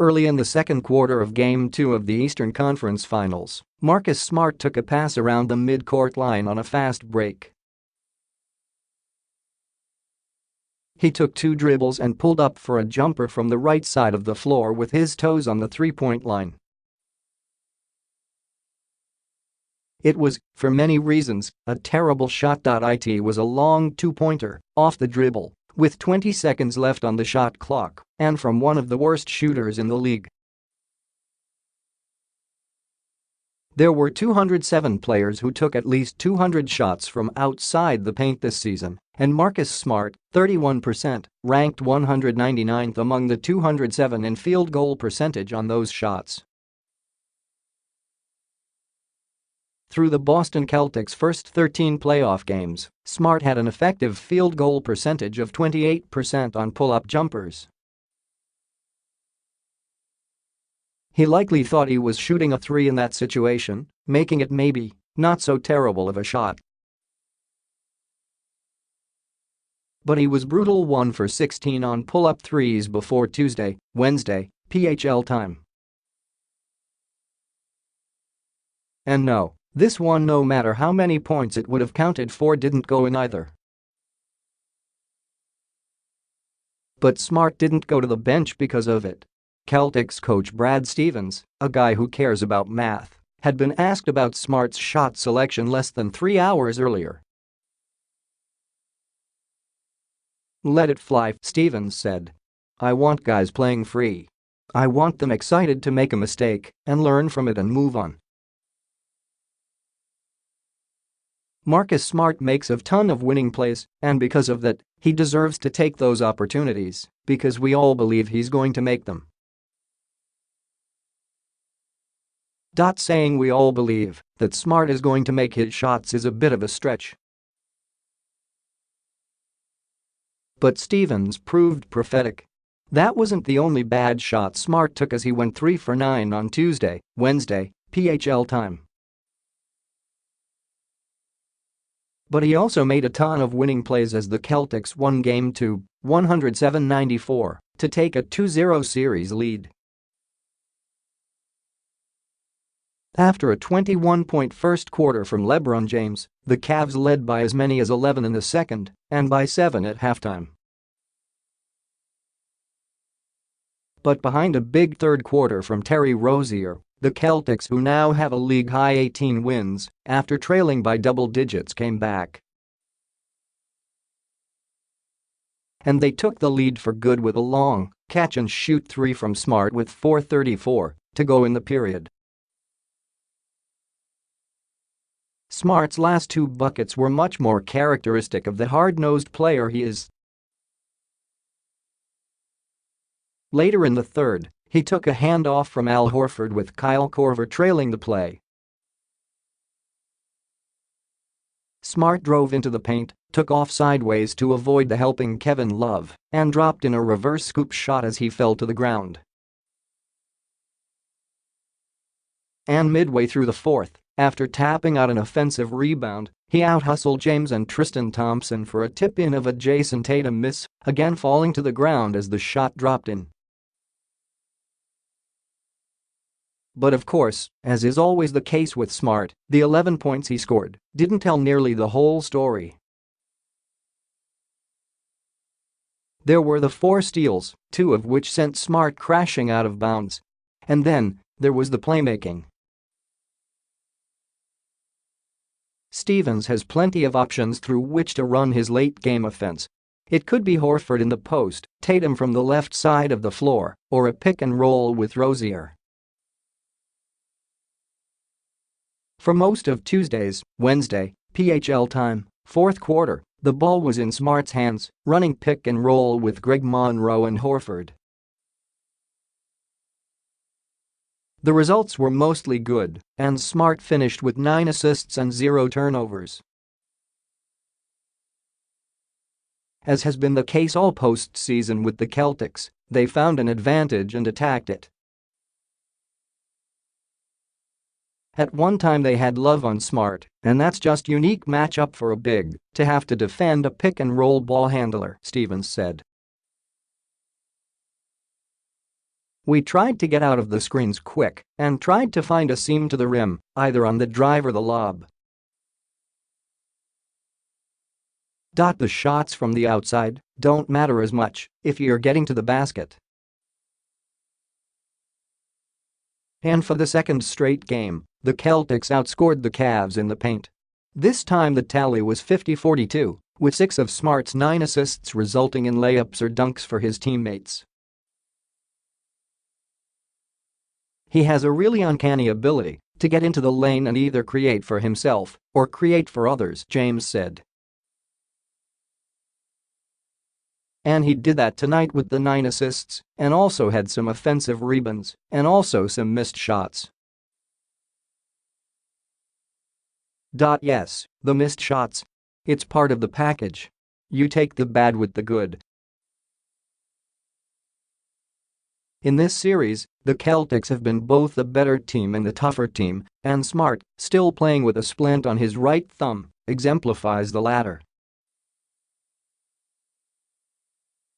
Early in the second quarter of Game 2 of the Eastern Conference Finals, Marcus Smart took a pass around the mid-court line on a fast break. He took 2 dribbles and pulled up for a jumper from the right side of the floor with his toes on the three-point line. It was, for many reasons, a terrible shot. It was a long two-pointer, off the dribble, with 20 seconds left on the shot clock, and from one of the worst shooters in the league. There were 207 players who took at least 200 shots from outside the paint this season, and Marcus Smart, 31%, ranked 199th among the 207 in field goal percentage on those shots. Through the Boston Celtics' first 13 playoff games, Smart had an effective field goal percentage of 28% on pull-up jumpers. He likely thought he was shooting a three in that situation, making it maybe not so terrible of a shot. But he was brutal, 1 for 16 on pull-up threes before Tuesday, Wednesday, PHL time. And no, this one, no matter how many points it would have counted for, didn't go in either. But Smart didn't go to the bench because of it. Celtics coach Brad Stevens, a guy who cares about math, had been asked about Smart's shot selection less than 3 hours earlier. "Let it fly," Stevens said. "I want guys playing free. I want them excited to make a mistake and learn from it and move on." Marcus Smart makes a ton of winning plays, and because of that, he deserves to take those opportunities, because we all believe he's going to make them. Saying we all believe that Smart is going to make his shots is a bit of a stretch. But Stevens proved prophetic. That wasn't the only bad shot Smart took, as he went 3 for 9 on Tuesday, Wednesday, PHL time. But he also made a ton of winning plays as the Celtics won Game 2, 107-94, to take a 2-0 series lead. After a 21-point first quarter from LeBron James, the Cavs led by as many as 11 in the second and by 7 at halftime. But behind a big third quarter from Terry Rozier, the Celtics, who now have a league-high 18 wins after trailing by double digits, came back. And they took the lead for good with a long catch-and-shoot three from Smart with 4:34 to go in the period. Smart's last 2 buckets were much more characteristic of the hard-nosed player he is. Later in the third, he took a handoff from Al Horford with Kyle Korver trailing the play. Smart drove into the paint, took off sideways to avoid the helping Kevin Love, and dropped in a reverse scoop shot as he fell to the ground. And midway through the fourth, after tapping out an offensive rebound, he out-hustled James and Tristan Thompson for a tip-in of a Jason Tatum miss, again falling to the ground as the shot dropped in. But of course, as is always the case with Smart, the 11 points he scored didn't tell nearly the whole story. There were the 4 steals, 2 of which sent Smart crashing out of bounds. And then, there was the playmaking. Stevens has plenty of options through which to run his late-game offense. It could be Horford in the post, Tatum from the left side of the floor, or a pick-and-roll with Rozier. For most of Tuesday's, Wednesday, PHL time, fourth quarter, the ball was in Smart's hands, running pick-and-roll with Greg Monroe and Horford. The results were mostly good, and Smart finished with 9 assists and 0 turnovers. As has been the case all postseason with the Celtics, they found an advantage and attacked it. At one time they had Love on Smart, and that's just unique matchup for a big to have to defend a pick-and-roll ball handler, Stevens said. We tried to get out of the screens quick and tried to find a seam to the rim, either on the drive or the lob. The shots from the outside don't matter as much if you're getting to the basket. And for the second straight game, the Celtics outscored the Cavs in the paint. This time the tally was 50-42, with 6 of Smart's 9 assists resulting in layups or dunks for his teammates. He has a really uncanny ability to get into the lane and either create for himself or create for others, James said. And he did that tonight with the 9 assists and also had some offensive rebounds and also some missed shots. Yes, the missed shots. It's part of the package. You take the bad with the good. In this series, the Celtics have been both the better team and the tougher team, and Smart, still playing with a splint on his right thumb, exemplifies the latter.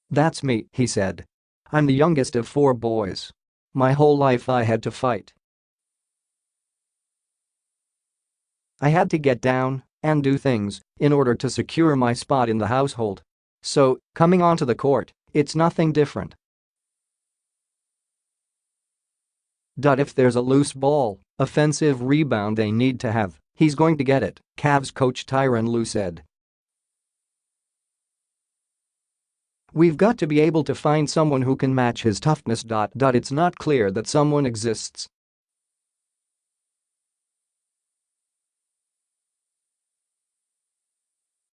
"That's me," he said. "I'm the youngest of 4 boys. My whole life I had to fight. I had to get down and do things in order to secure my spot in the household. So, coming onto the court, it's nothing different. If there's a loose ball, offensive rebound they need to have, he's going to get it," Cavs coach Tyronn Lue said. "We've got to be able to find someone who can match his toughness. It's not clear that someone exists